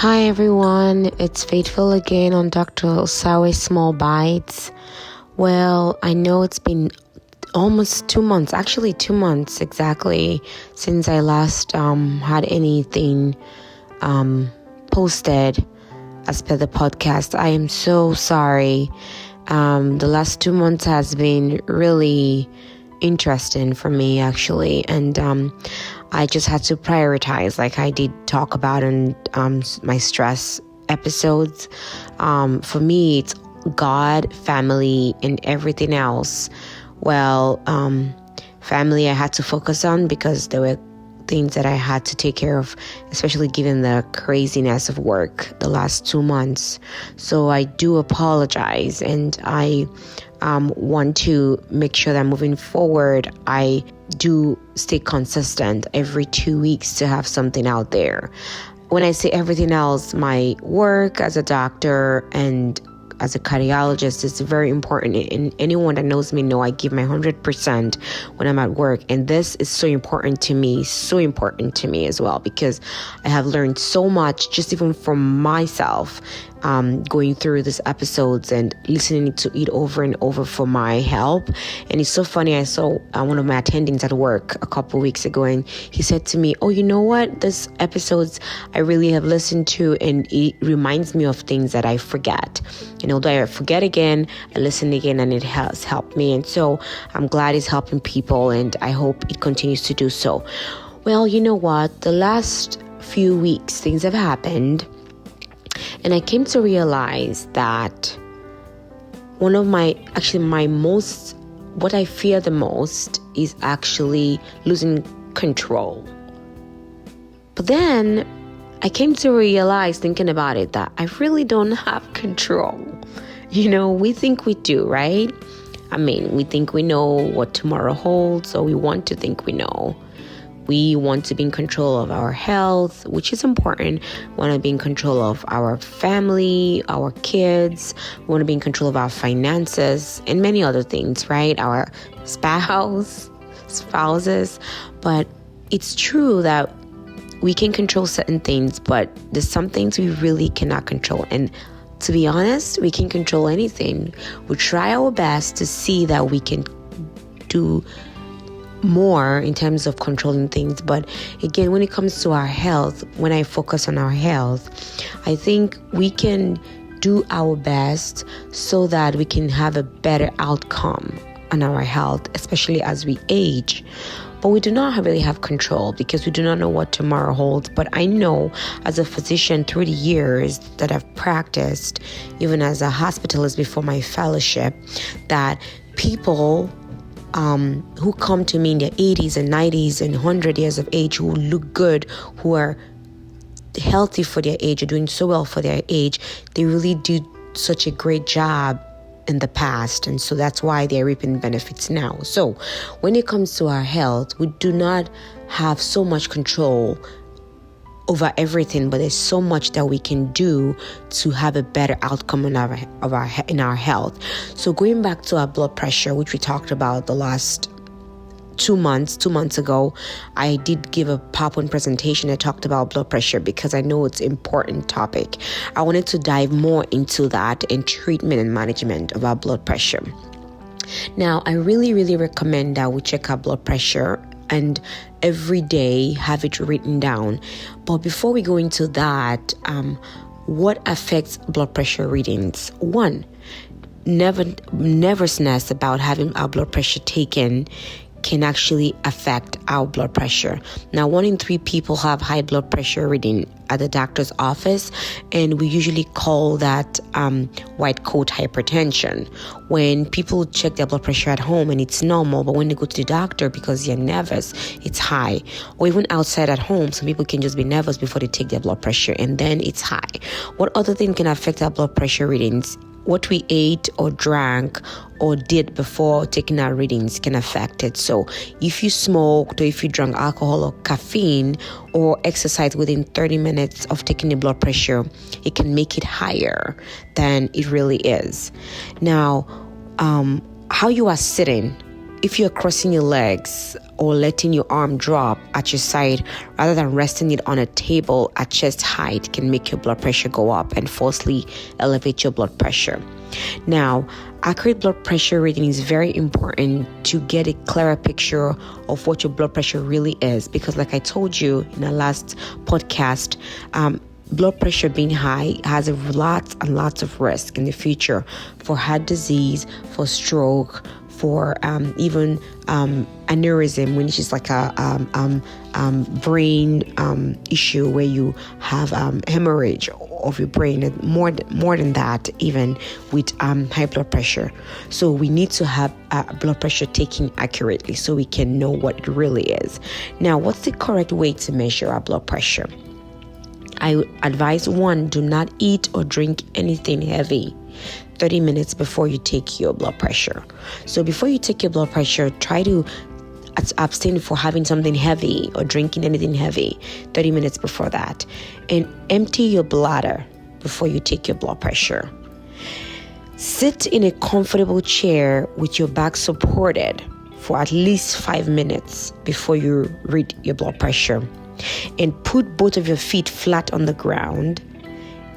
Hi everyone, it's Faithful again on Dr. Osawe's Small Bites. Well, I know it's been almost 2 months, actually 2 months exactly, since I last had anything posted as per the podcast. I am so sorry. The last 2 months has been really interesting for me actually, and I just had to prioritize, like I did talk about in my stress episodes. For me, it's God, family, and everything else. Well, family I had to focus on because there were things that I had to take care of, especially given the craziness of work the last 2 months. So I do apologize, and I want to make sure that moving forward, I do stay consistent every 2 weeks to have something out there. When I say everything else, my work as a doctor and as a cardiologist is very important, and anyone that knows me know I give my 100% when I'm at work, and this is so important to me as well, because I have learned so much just even from myself, going through these episodes and listening to it over and over for my help. And it's so funny, I saw one of my attendings at work a couple weeks ago, and he said to me, "Oh, you know what, this episodes I really have listened to, and it reminds me of things that I forget. And although I forget again, I listen again, and it has helped me." And so I'm glad it's helping people, and I hope it continues to do so. Well, you know what? The last few weeks, things have happened, and I came to realize that what I fear the most is actually losing control. But then I came to realize, thinking about it, that I really don't have control. We think we do, right? I mean, we think we know what tomorrow holds, or we want to think we know. We want to be in control of our health, which is important. We want to be in control of our family, our kids. We want to be in control of our finances and many other things, right? Our spouses. But it's true that we can control certain things, but there's some things we really cannot control. And to be honest, we can control anything. We try our best to see that we can do more in terms of controlling things. But again, when it comes to our health, when I focus on our health, I think we can do our best so that we can have a better outcome on our health, especially as we age. But we do not really have control because we do not know what tomorrow holds. But I know, as a physician through the years that I've practiced, even as a hospitalist before my fellowship, that people who come to me in their 80s and 90s and 100 years of age, who look good, who are healthy for their age, are doing so well for their age, they really do such a great job in the past, and so that's why they're reaping benefits now. So when it comes to our health, we do not have so much control over everything, but there's so much that we can do to have a better outcome in our health. So going back to our blood pressure, which we talked about the last 2 months ago, I did give a PowerPoint presentation that talked about blood pressure because I know it's an important topic. I wanted to dive more into that and treatment and management of our blood pressure. Now, I really, really recommend that we check our blood pressure and every day have it written down. But before we go into that, what affects blood pressure readings? One, nervousness about having our blood pressure taken can actually affect our blood pressure. Now, 1 in 3 people have high blood pressure reading at the doctor's office, and we usually call that white coat hypertension. When people check their blood pressure at home and it's normal, but when they go to the doctor because they're nervous, it's high. Or even outside at home, some people can just be nervous before they take their blood pressure, and then it's high. What other thing can affect our blood pressure readings? What we ate or drank or did before taking our readings can affect it. So if you smoked, or if you drank alcohol or caffeine, or exercise within 30 minutes of taking the blood pressure, it can make it higher than it really is. Now, how you are sitting if you're crossing your legs or letting your arm drop at your side rather than resting it on a table at chest height can make your blood pressure go up and falsely elevate your blood pressure. Now, accurate blood pressure reading is very important to get a clearer picture of what your blood pressure really is, because like I told you in our last podcast, blood pressure being high has lots and lots of risk in the future for heart disease, for stroke, for even aneurysm, which is like a brain issue where you have hemorrhage of your brain, and more than that, even with high blood pressure. So we need to have blood pressure taken accurately so we can know what it really is. Now, what's the correct way to measure our blood pressure? I advise 1, do not eat or drink anything heavy 30 minutes before you take your blood pressure. So before you take your blood pressure, try to abstain for having something heavy or drinking anything heavy 30 minutes before that. And empty your bladder before you take your blood pressure. Sit in a comfortable chair with your back supported for at least 5 minutes before you read your blood pressure. And put both of your feet flat on the ground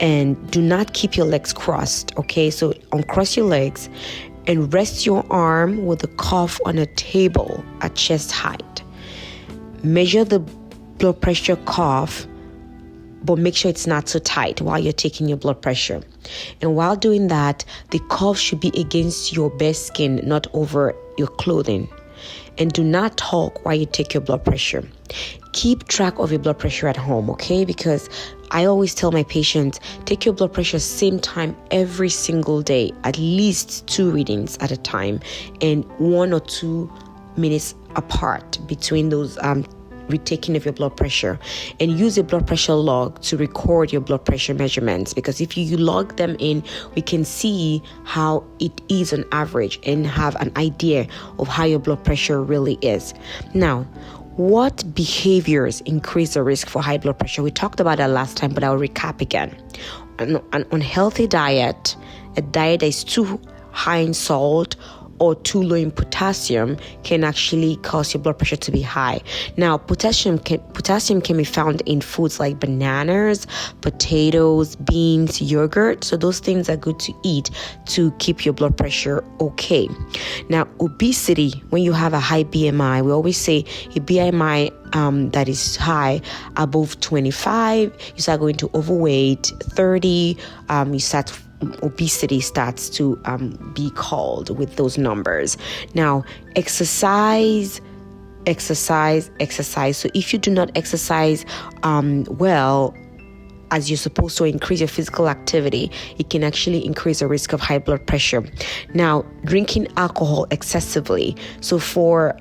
and do not keep your legs crossed. Okay, so uncross your legs and rest your arm with the cuff on a table at chest height. Measure the blood pressure cuff, but make sure it's not so tight while you're taking your blood pressure. And while doing that, the cuff should be against your bare skin, not over your clothing. And do not talk while you take your blood pressure. Keep track of your blood pressure at home, okay? Because I always tell my patients, take your blood pressure same time every single day, at least 2 readings at a time, and 1 or 2 minutes apart between those retaking of your blood pressure. And use a blood pressure log to record your blood pressure measurements, because if you log them in, we can see how it is on average and have an idea of how your blood pressure really is. Now, what behaviors increase the risk for high blood pressure? We talked about that last time, but I'll recap again. An unhealthy diet, a diet that is too high in salt or too low in potassium, can actually cause your blood pressure to be high. Now, potassium can be found in foods like bananas, potatoes, beans, yogurt. So those things are good to eat to keep your blood pressure okay. Now, obesity, when you have a high BMI, we always say a BMI that is high, above 25, you start going to overweight, 30, obesity starts to be called with those numbers. Now, exercise. So if you do not exercise well, as you're supposed to, increase your physical activity, it can actually increase the risk of high blood pressure. Now, drinking alcohol excessively. So for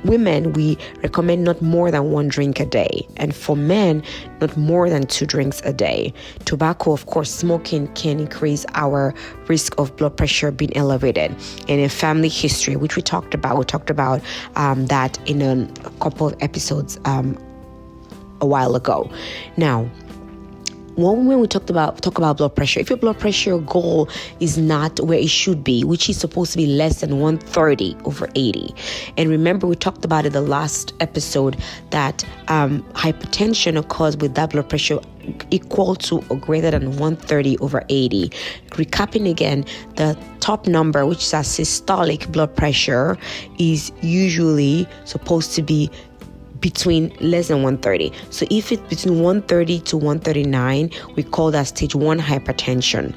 women, we recommend not more than 1 drink a day. And for men, not more than 2 drinks a day. Tobacco, of course, smoking can increase our risk of blood pressure being elevated. And in family history, which we talked about that in a couple of episodes a while ago. Now, when we talk about blood pressure, if your blood pressure goal is not where it should be, which is supposed to be less than 130/80, and remember we talked about it the last episode that hypertension occurs with that blood pressure equal to or greater than 130/80. Recapping again, the top number, which is a systolic blood pressure, is usually supposed to be between less than 130. So if it's between 130 to 139, we call that stage 1 hypertension.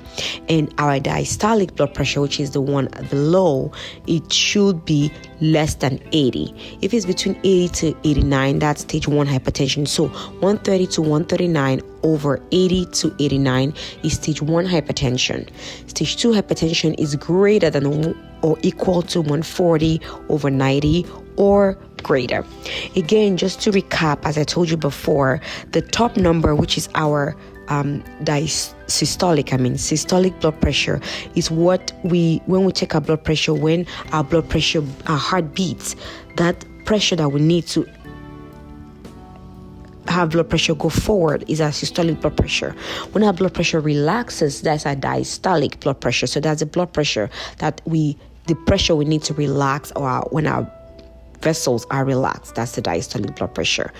And our diastolic blood pressure, which is the one below, it should be less than 80. If it's between 80 to 89, that's stage 1 hypertension. So 130 to 139 over 80 to 89 is stage 1 hypertension. Stage 2 hypertension is greater than or equal to 140/90 or greater. Again, just to recap, as I told you before, the top number, which is our systolic blood pressure, is what when we check our blood pressure, when our heart beats, that pressure that we need to have blood pressure go forward is our systolic blood pressure. When our blood pressure relaxes, that's our diastolic blood pressure. So that's the blood pressure that we the pressure we need to relax, or when our vessels are relaxed. That's the diastolic blood pressure.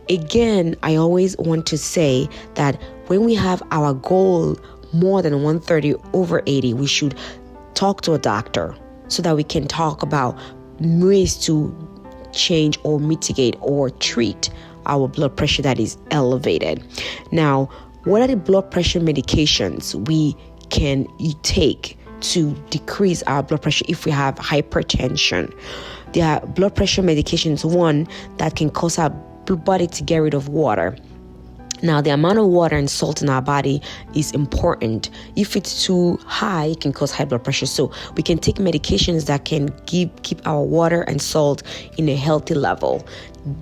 Again, I always want to say that when we have our goal more than 130/80, we should talk to a doctor so that we can talk about ways to change or mitigate or treat our blood pressure that is elevated. Now, what are the blood pressure medications we can take to decrease our blood pressure if we have hypertension? There are blood pressure medications, one, that can cause our body to get rid of water. Now, the amount of water and salt in our body is important. If it's too high, it can cause high blood pressure. So we can take medications that can keep our water and salt in a healthy level.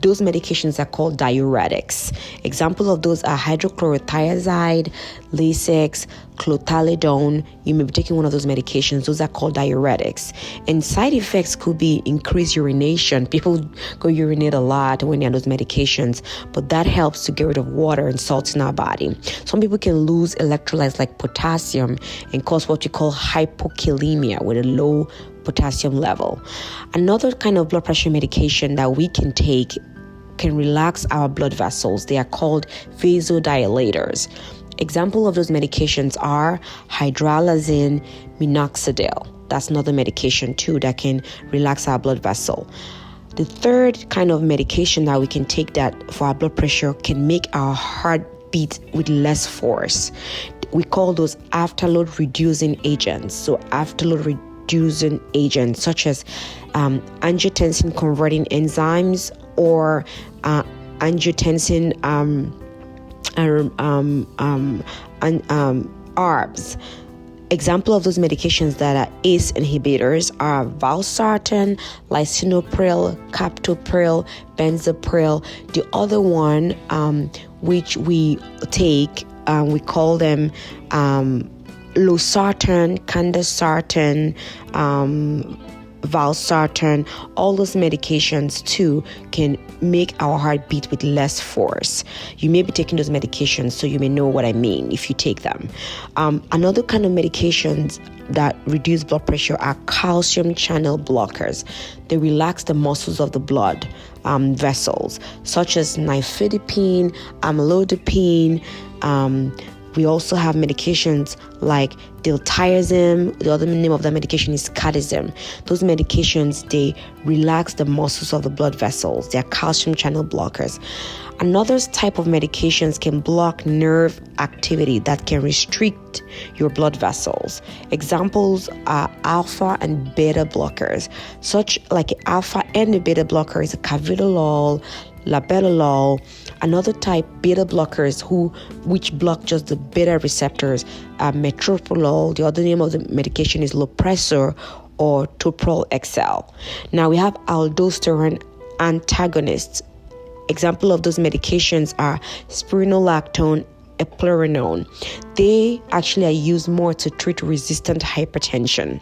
Those medications are called diuretics. Examples of those are hydrochlorothiazide, Lasix, clothalidone. You may be taking one of those medications. Those are called diuretics. And side effects could be increased urination. People go urinate a lot when they're on those medications, but that helps to get rid of water and salts in our body. Some people can lose electrolytes like potassium and cause what you call hypokalemia with a low potassium level. Another kind of blood pressure medication that we can take can relax our blood vessels. They are called vasodilators. Example of those medications are hydralazine, minoxidil. That's another medication too that can relax our blood vessel. The third kind of medication that we can take that for our blood pressure can make our heart beat with less force. We call those afterload reducing agents. So afterload reducing agents such as angiotensin converting enzymes or angiotensin ARBs. Example of those medications that are ACE inhibitors are valsartan, lisinopril, captopril, benzapril. The other one which we take, we call them losartan, candesartan, valsartan. All those medications too can make our heart beat with less force. You may be taking those medications, so you may know what I mean if you take them. Another kind of medications that reduce blood pressure are calcium channel blockers. They relax the muscles of the blood vessels, such as nifedipine, amlodipine. We also have medications like diltiazem. The other name of that medication is cadazem. Those medications, they relax the muscles of the blood vessels. They are calcium channel blockers. Another type of medications can block nerve activity that can restrict your blood vessels. Examples are alpha and beta blockers. Such like alpha and the beta blockers, carvedilol, labetalol. Another type, beta blockers, which block just the beta receptors, metoprolol. The other name of the medication is Lopressor or Toprol XL. Now we have aldosterone antagonists. Example of those medications are spironolactone, eplerenone. They actually are used more to treat resistant hypertension.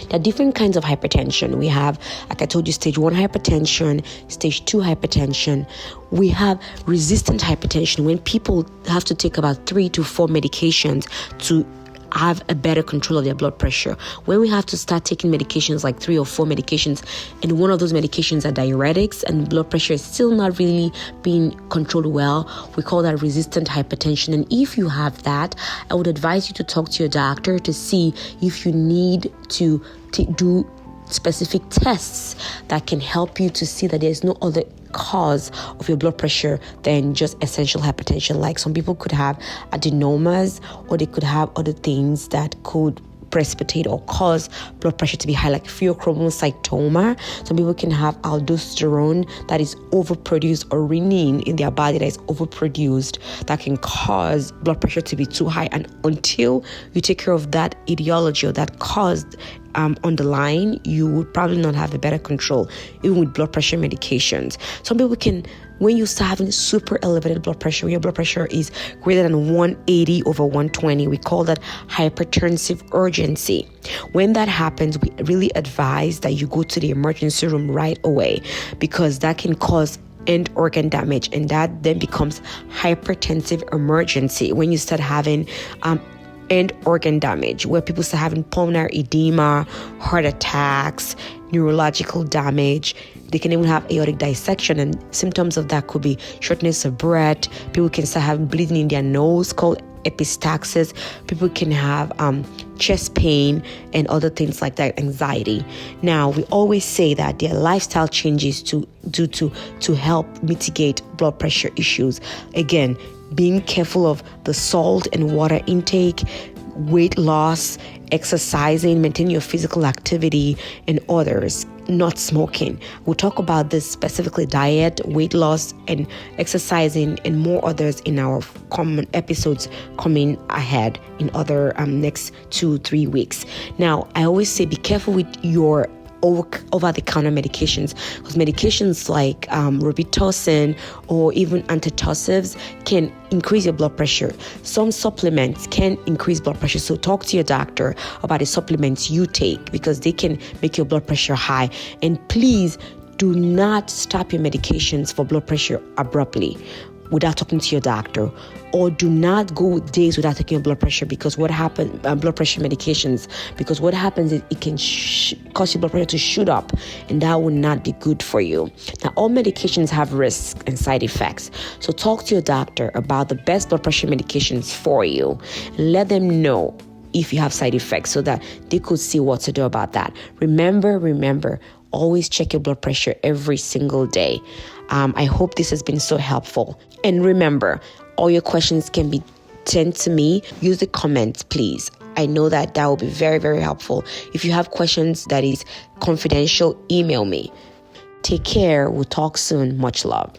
There are different kinds of hypertension. We have, like I told you, stage 1 hypertension, stage 2 hypertension. We have resistant hypertension when people have to take about 3 to 4 medications to have a better control of their blood pressure. When we have to start taking medications like 3 or 4 medications, and one of those medications are diuretics and blood pressure is still not really being controlled well, we call that resistant hypertension. And if you have that, I would advise you to talk to your doctor to see if you need to do specific tests that can help you to see that there's no other cause of your blood pressure than just essential hypertension. Like some people could have adenomas, or they could have other things that could precipitate or cause blood pressure to be high, like pheochromocytoma. Some people can have aldosterone that is overproduced, or renin in their body that is overproduced, that can cause blood pressure to be too high. And until you take care of that etiology or that cause on the line, you would probably not have a better control, even with blood pressure medications. Some people can, when you start having super elevated blood pressure, when your blood pressure is greater than 180/120, we call that hypertensive urgency. When that happens, we really advise that you go to the emergency room right away, because that can cause end organ damage, and that then becomes hypertensive emergency when you start having and organ damage, where people start having pulmonary edema, heart attacks, neurological damage. They can even have aortic dissection, and symptoms of that could be shortness of breath. People can start having bleeding in their nose called epistaxis. People can have chest pain and other things like that, anxiety. Now, we always say that there are lifestyle changes to help mitigate blood pressure issues. Again, being careful of the salt and water intake, weight loss, exercising, maintaining your physical activity, and others. Not smoking. We'll talk about this specifically: diet, weight loss, and exercising, and more others in our common episodes coming ahead in other next 2-3 weeks. Now, I always say be careful with your over-the-counter medications, because medications like Robitussin or even antitussives can increase your blood pressure. Some supplements can increase blood pressure, so talk to your doctor about the supplements you take, because they can make your blood pressure high. And please do not stop your medications for blood pressure abruptly without talking to your doctor, or do not go days without taking your blood pressure, because what happens, blood pressure medications, because what happens is it can cause your blood pressure to shoot up, and that would not be good for you. Now, all medications have risks and side effects, so talk to your doctor about the best blood pressure medications for you. Let them know if you have side effects so that they could see what to do about that. Remember, always check your blood pressure every single day. I hope this has been so helpful. And remember, all your questions can be sent to me. Use the comments, please. I know that will be very, very helpful. If you have questions that is confidential, email me. Take care. We'll talk soon. Much love.